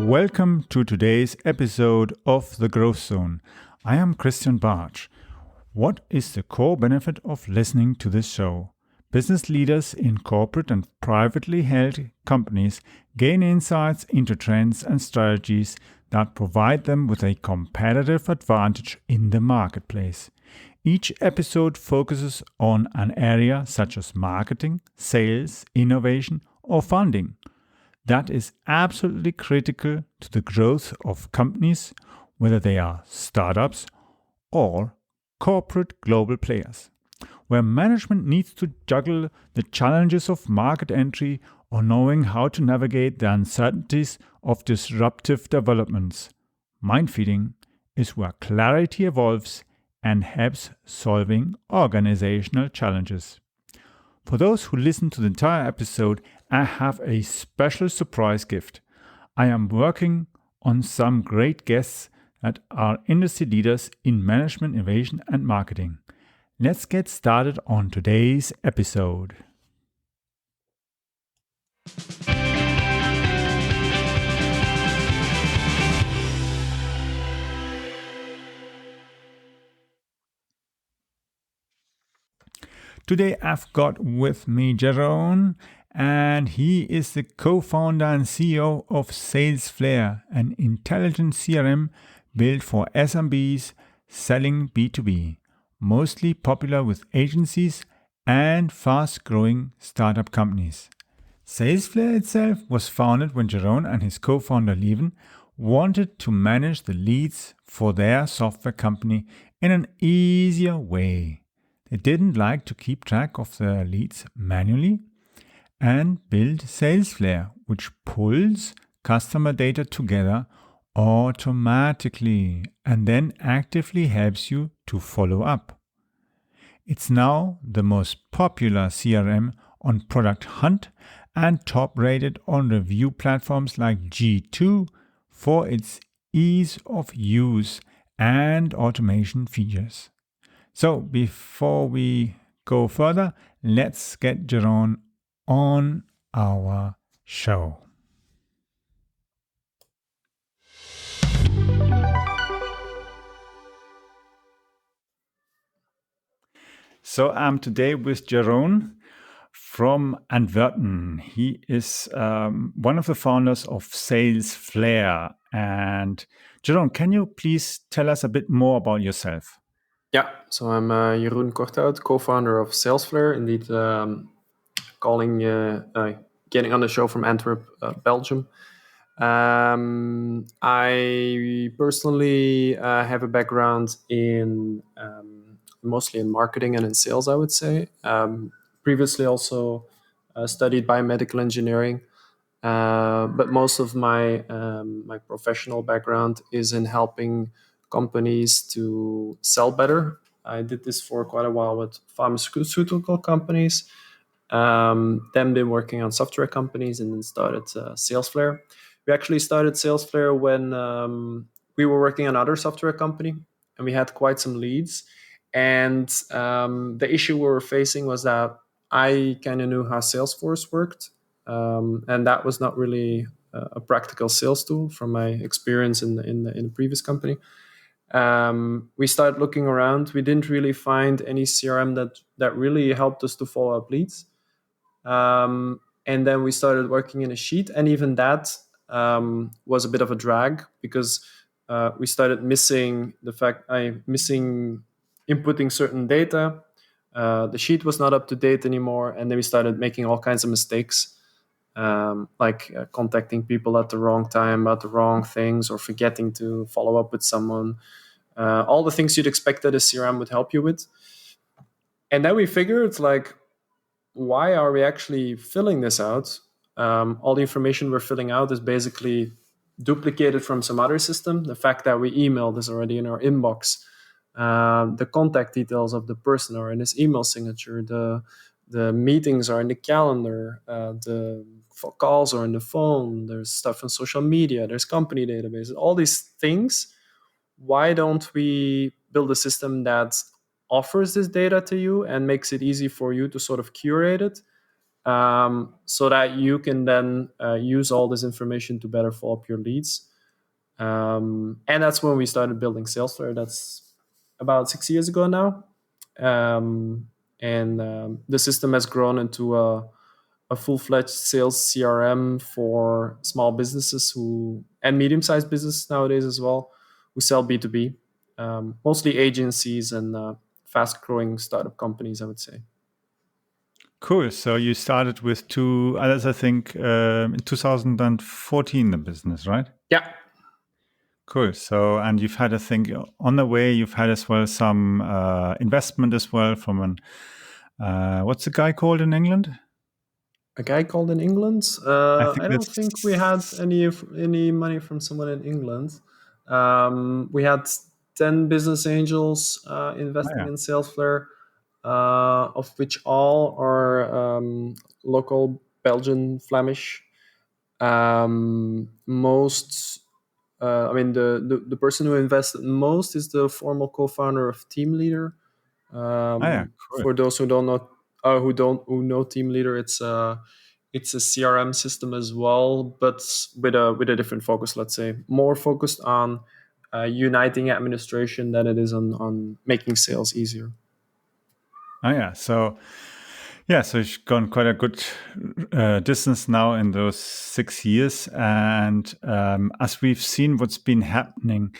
Welcome to today's episode of The Growth Zone. I am Christian Bartsch. What is the core benefit of listening to this show? Business leaders in corporate and privately held companies gain insights into trends and strategies that provide them with a competitive advantage in the marketplace. Each episode focuses on an area such as marketing, sales, innovation, or funding that is absolutely critical to the growth of companies, whether they are startups or corporate global players, where management needs to juggle the challenges of market entry or knowing how to navigate the uncertainties of disruptive developments. Mind feeding is where clarity evolves and helps solving organizational challenges. For those who listen to the entire episode, I have a special surprise gift. I am working on some great guests that are industry leaders in management, innovation, and marketing. Let's get started on today's episode. Today I've got with me Jeroen, and he is the co-founder and CEO of Salesflare, an intelligent CRM built for SMBs selling B2B, mostly popular with agencies and fast-growing startup companies. Salesflare itself was founded when Jeroen and his co-founder Lieven wanted to manage the leads for their software company in an easier way. They didn't like to keep track of their leads manually and built Salesflare, which pulls customer data together automatically and then actively helps you to follow up. It's now the most popular CRM on Product Hunt and top rated on review platforms like G2 for its ease of use and automation features. So before we go further, let's get Jeroen on our show. So I'm today with Jeroen from Antwerpen. He is one of the founders of Salesflare. And Jeroen, can you please tell us a bit more about yourself? Yeah, so I'm Jeroen Corthout, co-founder of Salesflare. Indeed, getting on the show from Antwerpen, Belgium. I personally have a background in mostly in marketing and in sales, I would say. Previously, also studied biomedical engineering, but most of my my professional background is in helping companies to sell better. I did this for quite a while with pharmaceutical companies, then been working on software companies, and then started Salesflare. We actually started Salesflare when we were working on another software company, and we had quite some leads. And the issue we were facing was that I kind of knew how Salesforce worked, and that was not really a practical sales tool from my experience in the previous company. We started looking around. We didn't really find any CRM that really helped us to follow up leads. And then we started working in a sheet, and even that was a bit of a drag because we started missing inputting certain data. The sheet was not up to date anymore, and then we started making all kinds of mistakes. Like contacting people at the wrong time about the wrong things, or forgetting to follow up with someone. All the things you'd expect that a CRM would help you with. And then we figured, like, why are we actually filling this out? All the information we're filling out is basically duplicated from some other system. The fact that we emailed is already in our inbox. The contact details of the person are in his email signature. The meetings are in the calendar. The calls are in the phone. There's stuff on social media. There's company databases. All these things. Why don't we build a system that offers this data to you and makes it easy for you to sort of curate it? so that you can then use all this information to better follow up your leads. And that's when we started building Salesflare. That's about 6 years ago now. And the system has grown into a full-fledged sales CRM for small businesses and medium-sized businesses nowadays as well, who sell B2B, mostly agencies and fast-growing startup companies, I would say. Cool. So you started with two others, I think, in 2014, the business, right? Yeah. Cool. So, and you've had, I think, on the way, you've had as well some investment as well from what's the guy called in England? A guy called in England. I think I don't think we had that's, any money from someone in England. We had 10 business angels oh, investing yeah. in Salesflare, of which all are local Belgian, Flemish. Most, I mean, the person who invested most is the former co-founder of Team Leader. Oh, yeah. Cool. For those who don't know, who know Team Leader, it's a CRM system as well, but with a different focus. Let's say more focused on uniting administration than it is on making sales easier. Oh, yeah. So, yeah, so you've gone quite a good distance now in those 6 years. And as we've seen what's been happening,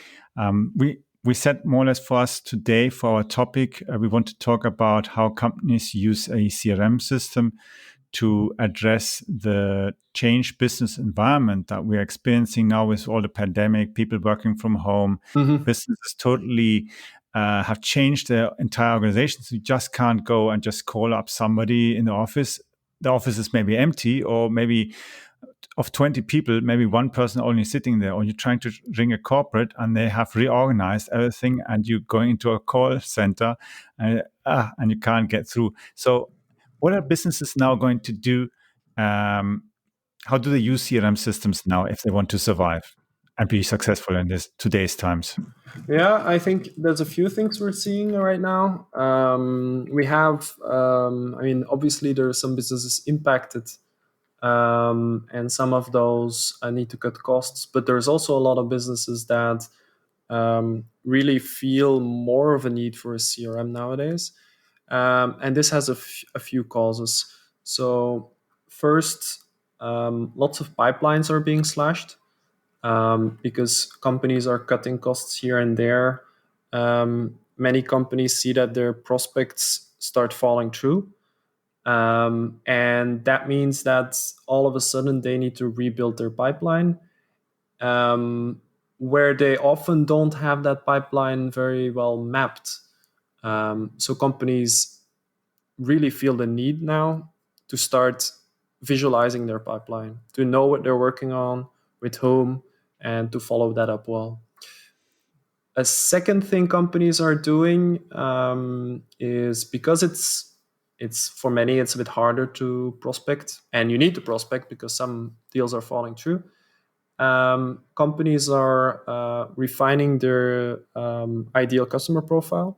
we said more or less for us today for our topic, we want to talk about how companies use a CRM system to address the changed business environment that we're experiencing now with all the pandemic, people working from home, Mm-hmm. businesses totally have changed their entire organizations. You just can't go and just call up somebody in the office. The office is maybe empty, or maybe of 20 people, maybe one person only sitting there, or you're trying to ring a corporate and they have reorganized everything and you're going into a call center and you can't get through. So what are businesses now going to do? How do they use CRM systems now if they want to survive and be successful in this today's times? Yeah, I think there's a few things we're seeing right now. We have, I mean, obviously there are some businesses impacted, and some of those need to cut costs. But there's also a lot of businesses that really feel more of a need for a CRM nowadays, and this has a few causes. So first, lots of pipelines are being slashed because companies are cutting costs here and there. Many companies see that their prospects start falling through. And that means that all of a sudden they need to rebuild their pipeline, where they often don't have that pipeline very well mapped. So companies really feel the need now to start visualizing their pipeline, to know what they're working on, with whom, and to follow that up well. A second thing companies are doing is because it's for many it's a bit harder to prospect, and you need to prospect because some deals are falling through. Companies are refining their ideal customer profile,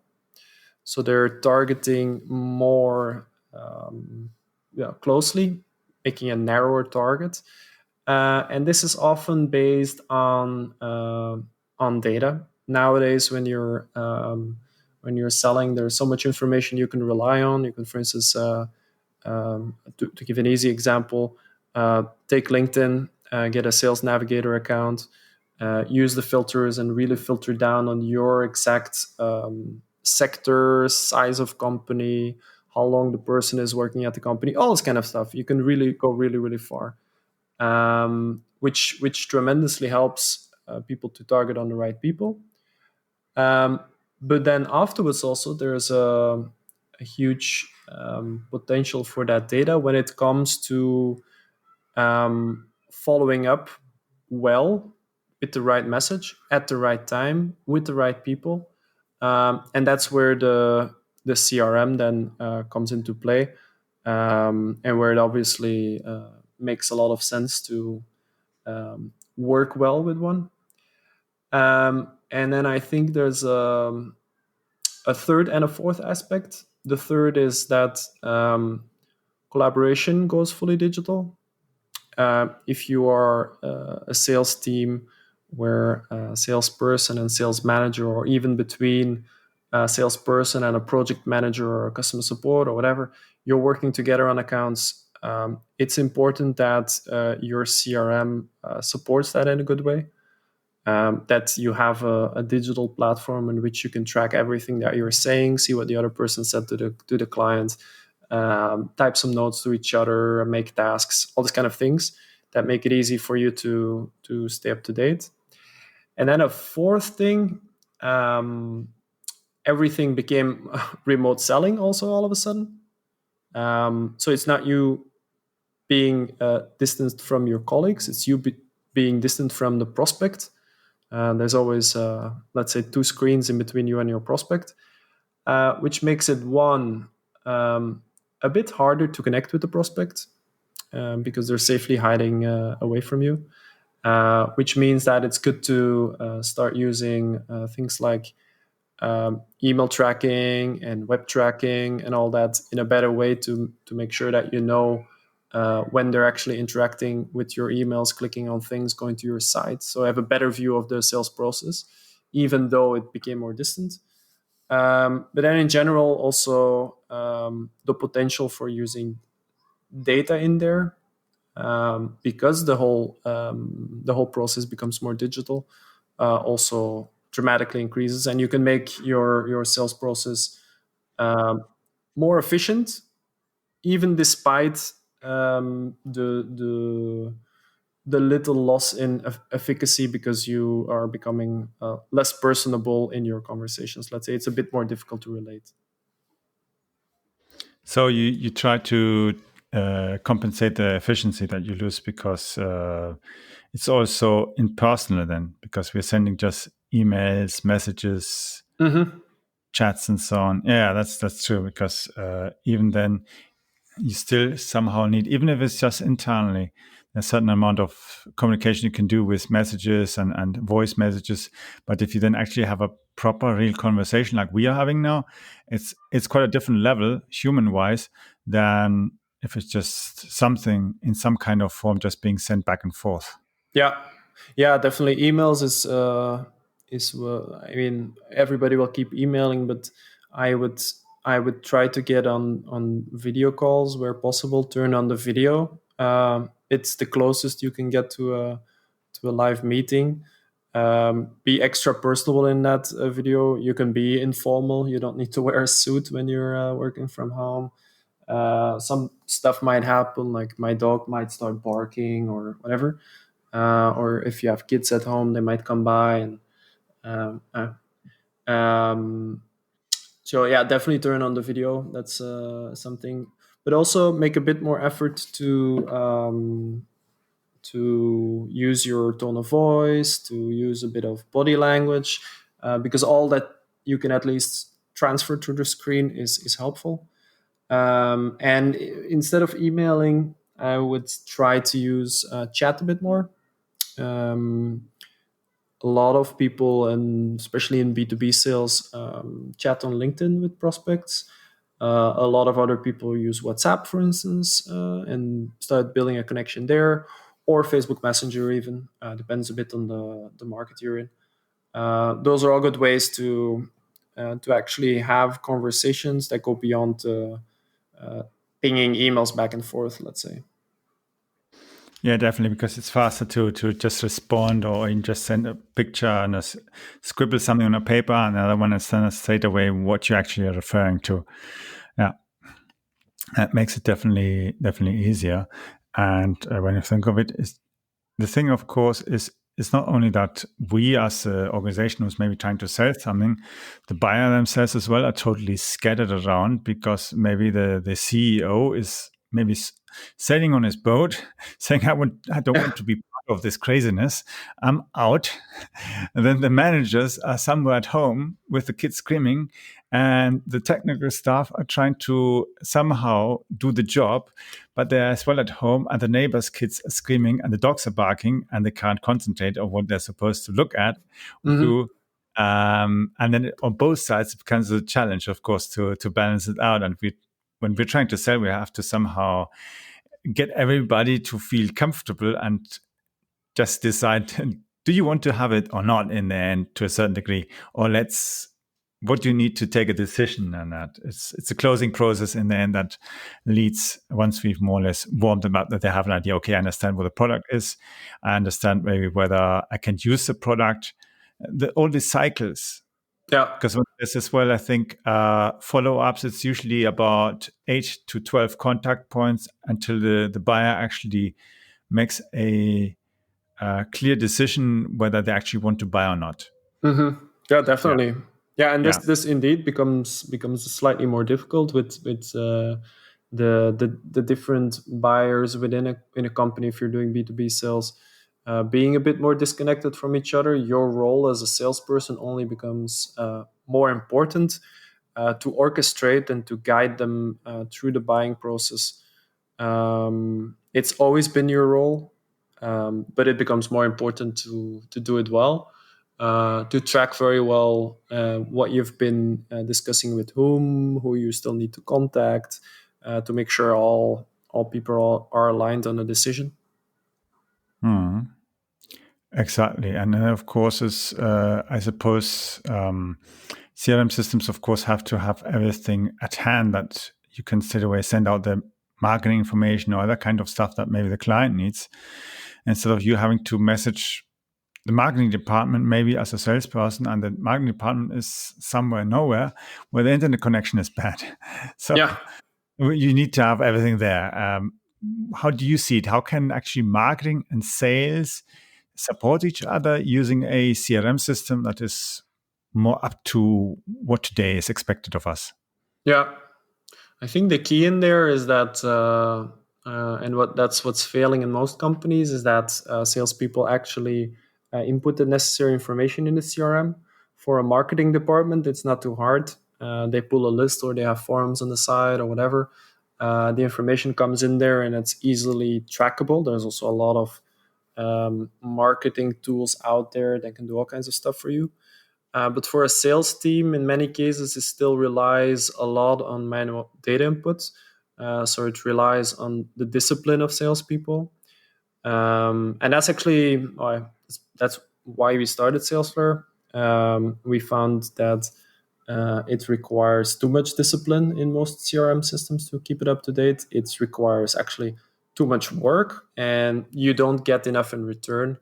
so they're targeting more closely, making a narrower target, and this is often based on data. Nowadays, when you're selling, there's so much information you can rely on. You can, for instance, to give an easy example, take LinkedIn, get a Sales Navigator account, use the filters, and really filter down on your exact sector, size of company, how long the person is working at the company, all this kind of stuff. You can really go really far, which tremendously helps people to target on the right people. But then afterwards, also there's a huge potential for that data when it comes to following up well with the right message at the right time with the right people, and that's where the CRM then comes into play, and where it obviously makes a lot of sense to work well with one. And then I think there's a third and a fourth aspect. The third is that collaboration goes fully digital. If you are a sales team where a salesperson and sales manager, or even between a salesperson and a project manager or customer support or whatever, you're working together on accounts, it's important that your CRM supports that in a good way. That you have a digital platform in which you can track everything that you're saying, see what the other person said to the client, type some notes to each other, make tasks, all these kind of things that make it easy for you to stay up to date. And then a fourth thing, everything became remote selling also all of a sudden. So it's not you being distanced from your colleagues, it's you being distant from the prospect. There's always, let's say, 2 screens in between you and your prospect, which makes it a bit harder to connect with the prospect because they're safely hiding away from you, which means that it's good to start using things like email tracking and web tracking and all that in a better way to make sure that you know when they're actually interacting with your emails, clicking on things, going to your site. So I have a better view of the sales process, even though it became more distant. But then in general, also the potential for using data in there, because the whole process becomes more digital, also dramatically increases, and you can make your sales process more efficient, even despite the little loss in efficacy, because you are becoming less personable in your conversations. Let's say it's a bit more difficult to relate. So you try to compensate the efficiency that you lose because it's also impersonal then, because we're sending just emails, messages, chats, and so on. Yeah, that's true, because even then you still somehow need, even if it's just internally, a certain amount of communication you can do with messages and voice messages. But if you then actually have a proper real conversation like we are having now, it's quite a different level human wise than if it's just something in some kind of form just being sent back and forth. Yeah, definitely. Emails is I mean, everybody will keep emailing, but I would I would try to get on video calls where possible. Turn on the video. It's the closest you can get to a live meeting. Be extra personable in that video. You can be informal. You don't need to wear a suit when you're working from home. Some stuff might happen, like my dog might start barking or whatever. Or if you have kids at home, they might come by. And um, uh, um, so yeah, definitely turn on the video. That's something. But also make a bit more effort to use your tone of voice, to use a bit of body language, because all that you can at least transfer to the screen is helpful. And instead of emailing, I would try to use chat a bit more. Um, a lot of people, and especially in B2B sales, chat on LinkedIn with prospects. A lot of other people use WhatsApp, for instance, and start building a connection there, or Facebook Messenger even. Depends a bit on the market you're in. Those are all good ways to actually have conversations that go beyond pinging emails back and forth, let's say. Yeah, definitely, because it's faster to just respond, or you just send a picture and scribble something on a paper, and the other one is send straight away what you actually are referring to. Yeah, that makes it definitely easier. And when you think of it, is the thing, of course, is it's not only that we as an organization who's maybe trying to sell something, the buyer themselves as well are totally scattered around, because maybe the CEO is maybe sailing on his boat saying, I don't want to be part of this craziness, I'm out. And then the managers are somewhere at home with the kids screaming, and the technical staff are trying to somehow do the job, but they're as well at home, and the neighbors' kids are screaming, and the dogs are barking, and they can't concentrate on what they're supposed to look at or do. And then on both sides, it becomes a challenge, of course, to balance it out. And we when we're trying to sell, we have to somehow get everybody to feel comfortable and just decide, do you want to have it or not in the end, to a certain degree, or what do you need to take a decision on that? It's a closing process in the end that leads, once we've more or less warmed them up, that they have an idea. Okay, I understand what the product is. I understand maybe whether I can use the product. All these cycles. Yeah. Because with this as well, I think follow-ups, it's usually about 8 to 12 contact points until the buyer actually makes a clear decision whether they actually want to buy or not. Mm-hmm. Yeah, Yeah, definitely. Yeah, and yeah. this indeed becomes slightly more difficult with the different buyers within a company. If you're doing B2B sales, being a bit more disconnected from each other, your role as a salesperson only becomes more important to orchestrate and to guide them through the buying process. It's always been your role, but it becomes more important to do it well, to track very well what you've been discussing with who you still need to contact, to make sure all people are aligned on a decision. Hmm. Exactly. And then, of course, I suppose CRM systems, of course, have to have everything at hand that you can straight away send out the marketing information or other kind of stuff that maybe the client needs, instead of you having to message the marketing department maybe as a salesperson, and the marketing department is somewhere nowhere where the internet connection is bad. So Yeah. you need to have everything there. How do you see it? How can actually marketing and sales support each other using a CRM system that is more up to what today is expected of us? Yeah. I think the key in there is that, and what's failing in most companies is that salespeople actually input the necessary information in the CRM. For a marketing department, it's not too hard. They pull a list or they have forums on the side or whatever. The information comes in there and it's easily trackable. There's also a lot of marketing tools out there that can do all kinds of stuff for you. But for a sales team, in many cases, it still relies a lot on manual data inputs. So it relies on the discipline of salespeople. And that's actually that's why we started Salesflare. We found that it requires too much discipline in most CRM systems to keep it up to date. It requires actually too much work, and you don't get enough in return.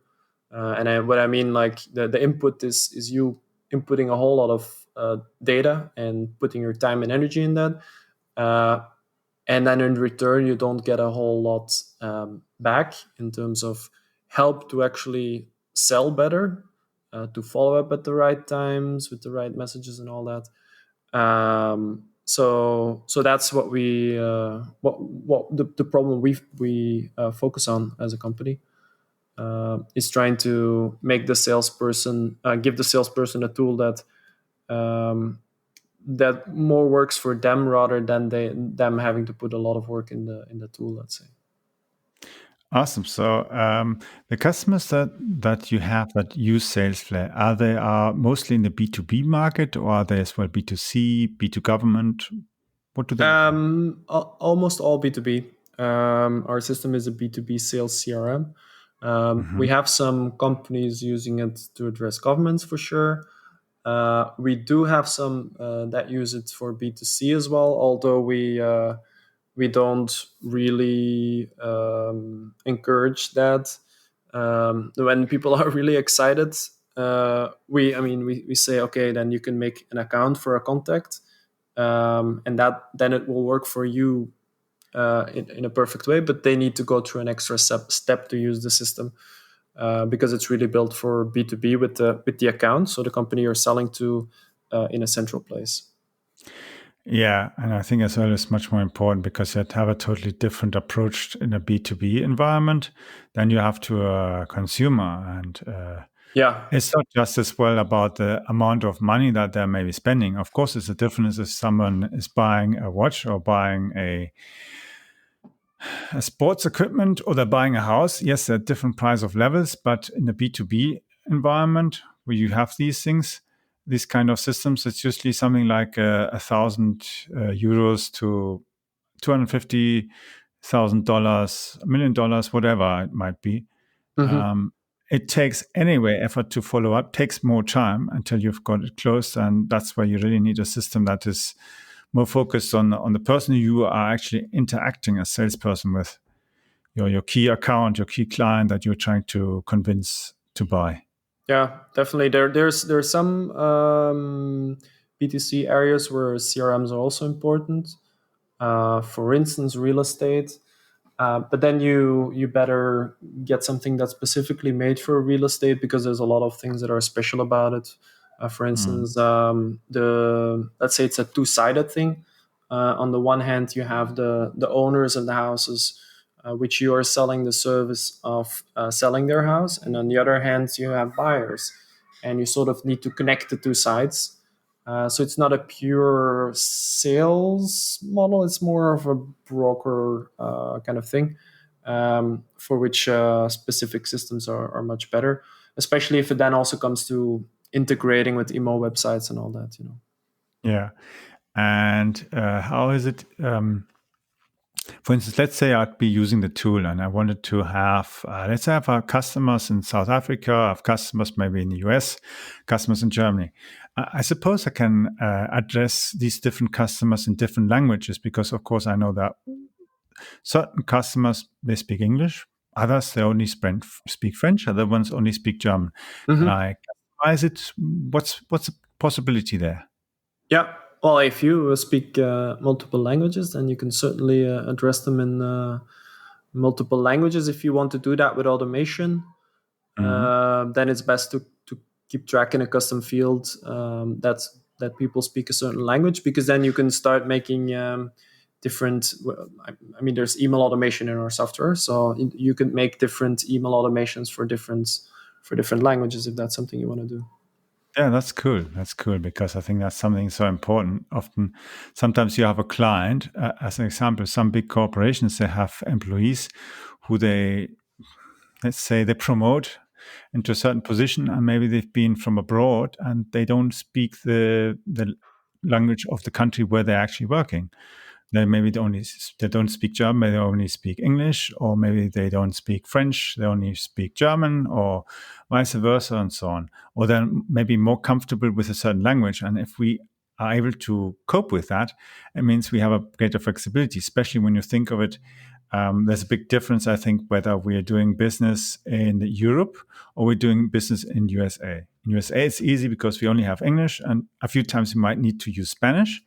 What I mean, like the input is you inputting a whole lot of data and putting your time and energy in that. Uh, and then in return, you don't get a whole lot back in terms of help to actually sell better, to follow up at the right times with the right messages and all that. So that's what the problem we focus on as a company. Is trying to make the salesperson give the salesperson a tool um, that more works for them rather than them having to put a lot of work in the tool. Let's say. Awesome. So the customers that you have that use Salesflare, are they mostly in the B2B market, or are they as well B2C, B2 government? What do they look like? Almost all B2B. Our system is a B2B sales CRM. We Mhm. have some companies using it to address governments for sure. We do have some that use it for B2C as well, although we don't really encourage that. When people are really excited, we say, okay, then you can make an account for a contact, and that then it will work for you in a perfect way. But they need to go through an extra step to use the system. Because it's really built for B2B with the account, so the company you're selling to in a central place. Yeah, and I think as well it's much more important because you have a totally different approach in a B2B environment than you have to a consumer. And Yeah, it's not just as well about the amount of money that they're maybe spending. Of course, it's a difference if someone is buying a watch or buying a sports equipment or they're buying a house. Yes, there are different price of levels, but in the B2B environment where you have these things, these kind of systems, it's usually something like 1,000 euros to $250,000, $1 million, whatever it might be. Mm-hmm. It takes anyway effort to follow up, takes more time until you've got it closed. And that's where you really need a system that is more focused on the person you are actually interacting as salesperson with, your key account, your key client that you're trying to convince to buy. Yeah, definitely. There's some B2C areas where CRMs are also important. For instance, real estate. But then you better get something that's specifically made for real estate, because there's a lot of things that are special about it. For instance, the let's say it's a two-sided thing. On the one hand, you have the owners of the houses, which you are selling the service of selling their house, and on the other hand, you have buyers, and you sort of need to connect the two sides. So it's not a pure sales model; it's more of a broker kind of thing, for which specific systems are much better, especially if it then also comes to integrating with email websites and all that. Yeah. And how is it? For instance, let's say I'd be using the tool and I wanted to have, let's say I have customers in South Africa, I have customers maybe in the US, customers in Germany. I suppose I can address these different customers in different languages because, of course, I know that certain customers, they speak English, others, they only speak French, other ones only speak German. Can Mm-hmm. I customize it? What's the possibility there? Yeah. Well, if you speak multiple languages, then you can certainly address them in multiple languages. If you want to do that with automation, Mhm. then it's best to keep track in a custom field that people speak a certain language, because then you can start making different. I mean, there's email automation in our software, so you can make different email automations for different languages if that's something you want to do. Yeah, that's cool. That's cool because I think that's something so important. Often, sometimes you have a client, as an example, some big corporations, they have employees who they, let's say, they promote into a certain position, and maybe they've been from abroad and they don't speak the language of the country where they're actually working. They maybe they don't speak German, they only speak English, or maybe they don't speak French, they only speak German, or vice versa, and so on. Or they're maybe more comfortable with a certain language. And if we are able to cope with that, it means we have a greater flexibility, especially when you think of it. There's a big difference, I think, whether we are doing business in Europe or we're doing business in USA. In USA, it's easy because we only have English, and a few times we might need to use Spanish.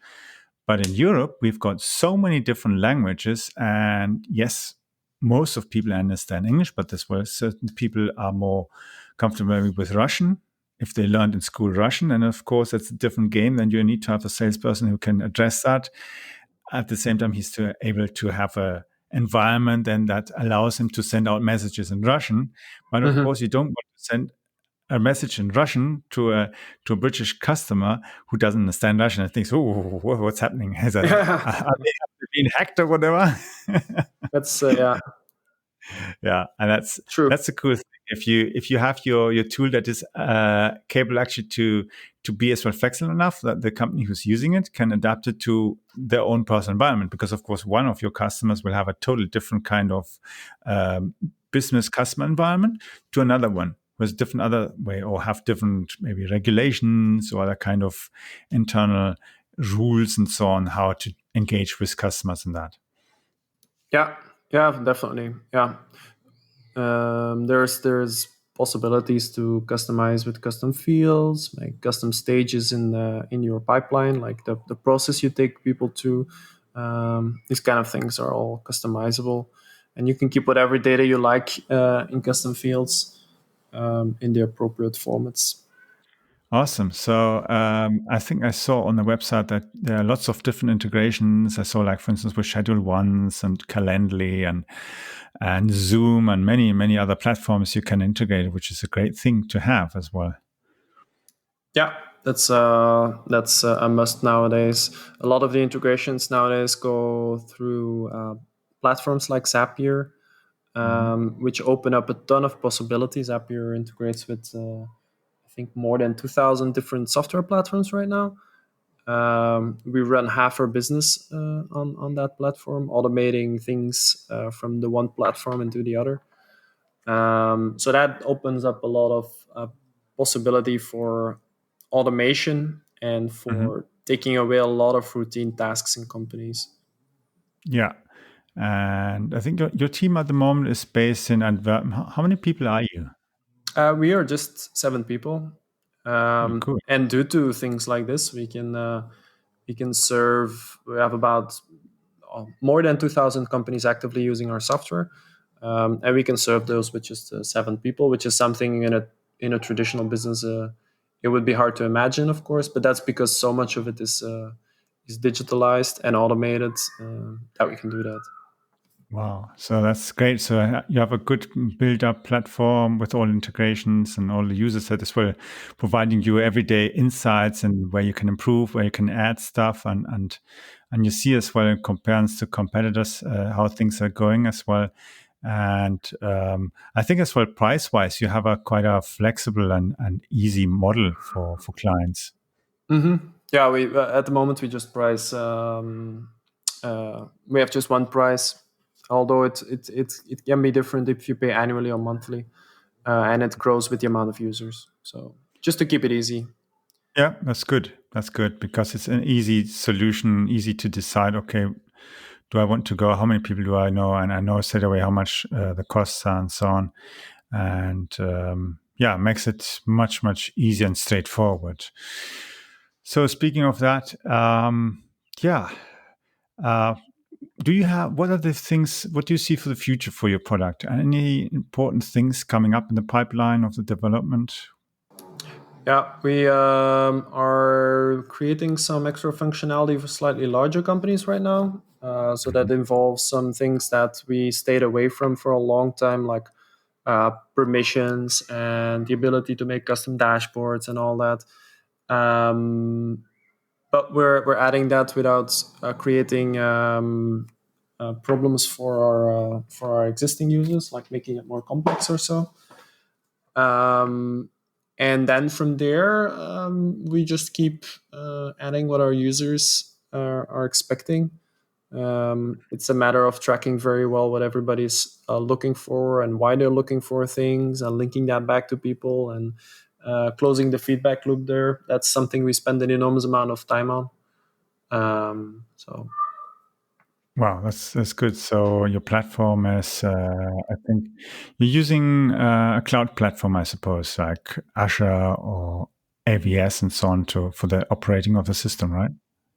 But in Europe, we've got so many different languages. And yes, most of people understand English, but as well, certain people are more comfortable with Russian if they learned in school Russian. And of course, that's a different game. Then you need to have a salesperson who can address that. At the same time, he's able to have a environment and that allows him to send out messages in Russian. But of Mm-hmm. course, you don't want to send a message in Russian to a British customer who doesn't understand Russian and thinks, "Oh, what's happening? Are they being hacked or whatever?" That's yeah, Yeah, and true. that's a cool thing. If you have your tool that is capable actually to be as well flexible enough that the company who's using it can adapt it to their own personal environment, because of course one of your customers will have a totally different kind of business customer environment to another one with different other way, or have different maybe regulations or other kind of internal rules and so on, how to engage with customers in that. Yeah, yeah, definitely. Yeah, there's possibilities to customize with custom fields, make custom stages in your pipeline, like the process you take people to. These kind of things are all customizable, and you can keep whatever data you like in custom fields in the appropriate formats. Awesome. So I think I saw on the website that there are lots of different integrations. I saw, like, for instance, with Schedule Ones and Calendly and Zoom and many other platforms you can integrate, which is a great thing to have as well. Yeah, that's a must nowadays. A lot of the integrations nowadays go through platforms like Zapier, Mhm. which open up a ton of possibilities. Zapier integrates with I think more than 2,000 different software platforms right now. We run half our business on that platform, automating things from the one platform into the other. So that opens up a lot of possibility for automation and Hmm. for taking away a lot of routine tasks in companies. Yeah. And I think your team at the moment is based in Antwerpen. How many people are you? We are just 7 people, Oh, cool. and due to things like this, we can serve. We have about more than 2,000 companies actively using our software, and we can serve those with just 7 people, which is something in a traditional business. It would be hard to imagine, of course, but that's because so much of it is digitalized and automated that we can do that. Wow. So that's great. So you have a good built up platform with all integrations and all the users that as well, providing you everyday insights and where you can improve, where you can add stuff and you see as well in comparison to competitors, how things are going as well. And I think as well, price wise, you have a quite a flexible and easy model for clients. Yeah, we at the moment we just price. We have just one price, although it can be different if you pay annually or monthly, and it grows with the amount of users. So just to keep it easy. Yeah, that's good. That's good because it's an easy solution, easy to decide. Okay, do I want to go? How many people do I know? And I know straight away how much the costs are and so on. And yeah, makes it much easier and straightforward. So speaking of that, yeah, uh, do you have what are the things? What do you see for the future for your product? Any important things coming up in the pipeline of the development? Yeah, we are creating some extra functionality for slightly larger companies right now. So that involves some things that we stayed away from for a long time, like permissions and the ability to make custom dashboards and all that. But we're adding that without creating problems for our existing users, like making it more complex or so. Um, and then from there, we just keep adding what our users are expecting. It's a matter of tracking very well what everybody's looking for and why they're looking for things, and linking that back to people and closing the feedback loop there. That's something we spend an enormous amount of time on. So Wow, that's good. So your platform is, I think, you're using a cloud platform, I suppose, like Azure or AWS and so on to for the operating of the system, right?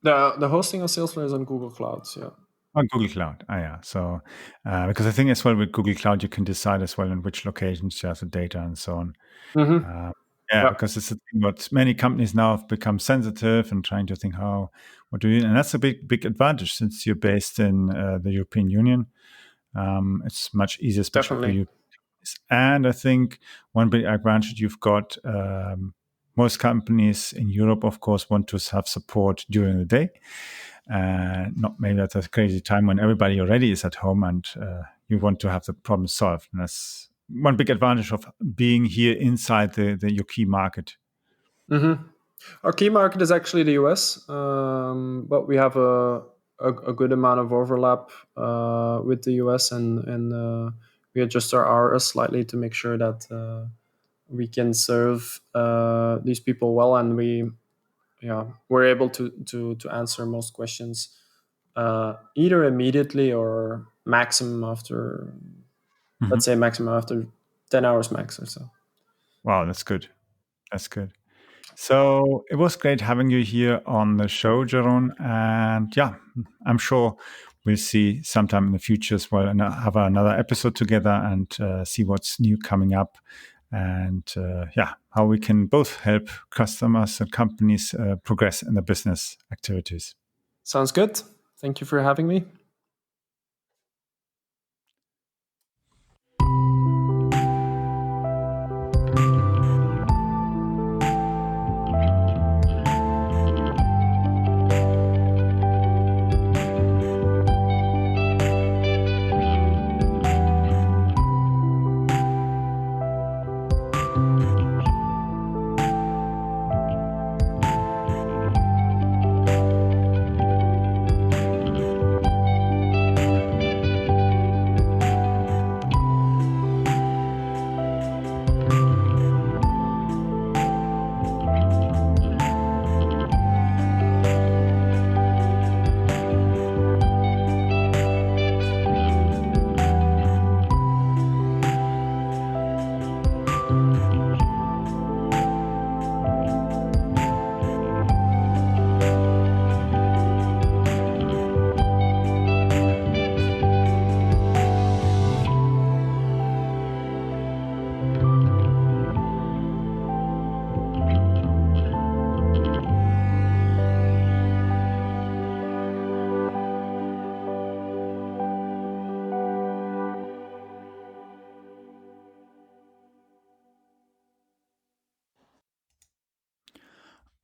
the hosting of Salesflare is on Google Clouds. Yeah. On Google Cloud. Ah, yeah. So because I think as well with Google Cloud, you can decide as well in which locations you have the data and so on. Mm-hmm. Uh, yeah, Yeah. because it's a thing what many companies now have become sensitive and trying to think how what do you, and that's a big advantage since you're based in the European Union. It's much easier, especially for Definitely. you. And I think one big advantage you've got, most companies in Europe, of course, want to have support during the day. Not maybe at a crazy time when everybody already is at home and you want to have the problem solved. And that's one big advantage of being here inside your key market. Mm-hmm. Our key market is actually the US, but we have a good amount of overlap with the US, and we adjust our hours slightly to make sure that we can serve these people well, and we're able to answer most questions either immediately or maximum after, let's Mhm. say maximum after 10 hours max or so. Wow, that's good. That's good. So it was great having you here on the show, Jeroen. And yeah, I'm sure we'll see sometime in the future as well and have another episode together and see what's new coming up. And yeah, how we can both help customers and companies progress in their business activities. Sounds good. Thank you for having me.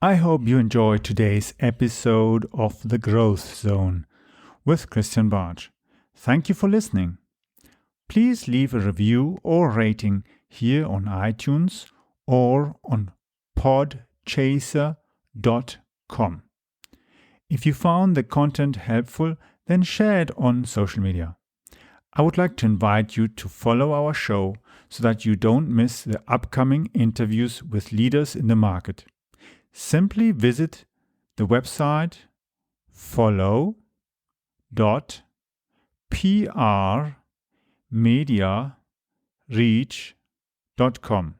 I hope you enjoyed today's episode of The Growth Zone with Christian Bartsch. Thank you for listening. Please leave a review or rating here on iTunes or on podchaser.com. If you found the content helpful, then share it on social media. I would like to invite you to follow our show so that you don't miss the upcoming interviews with leaders in the market. Simply visit the website follow.prmediareach.com.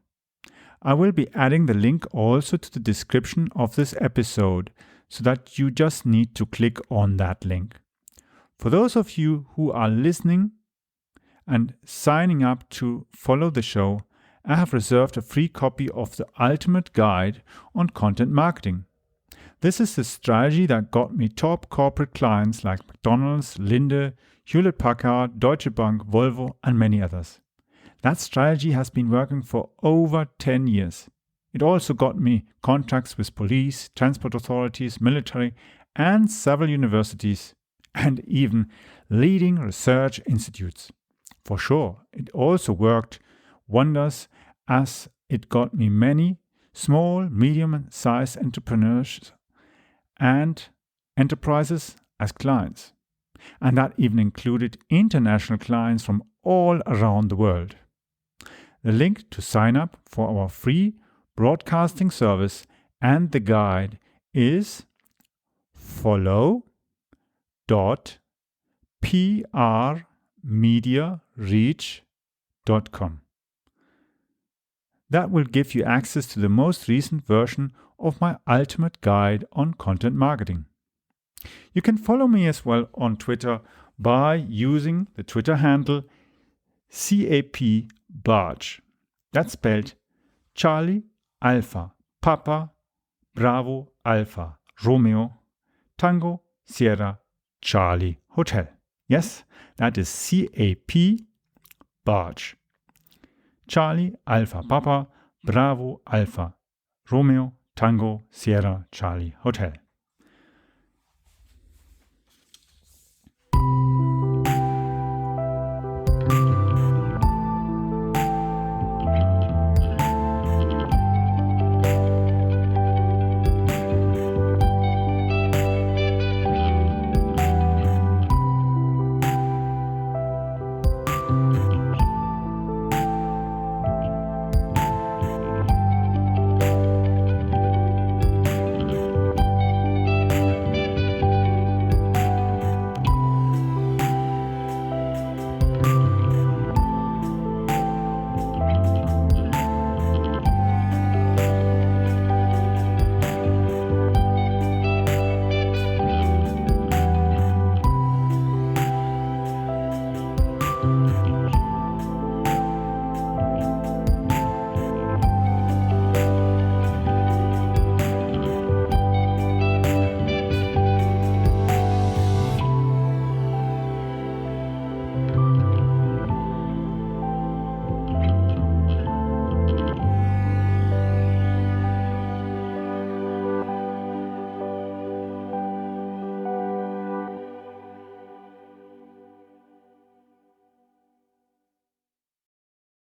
I will be adding the link also to the description of this episode so that you just need to click on that link. For those of you who are listening and signing up to follow the show, I have reserved a free copy of the ultimate guide on content marketing. This is the strategy that got me top corporate clients like McDonald's, Linde, Hewlett-Packard, Deutsche Bank, Volvo, and many others. That strategy has been working for over 10 years. It also got me contracts with police, transport authorities, military, and several universities, and even leading research institutes. For sure, it also worked wonders as it got me many small, medium-sized entrepreneurs and enterprises as clients. And that even included international clients from all around the world. The link to sign up for our free broadcasting service and the guide is follow.prmediareach.com. That will give you access to the most recent version of my ultimate guide on content marketing. You can follow me as well on Twitter by using the Twitter handle CAP Bartsch. That's spelled Charlie, Alpha, Papa, Bravo, Alpha, Romeo, Tango, Sierra, Charlie, Hotel. Yes, that is CAP Bartsch. Charlie, Alpha, Papa, Bravo, Alpha, Romeo, Tango, Sierra, Charlie, Hotel.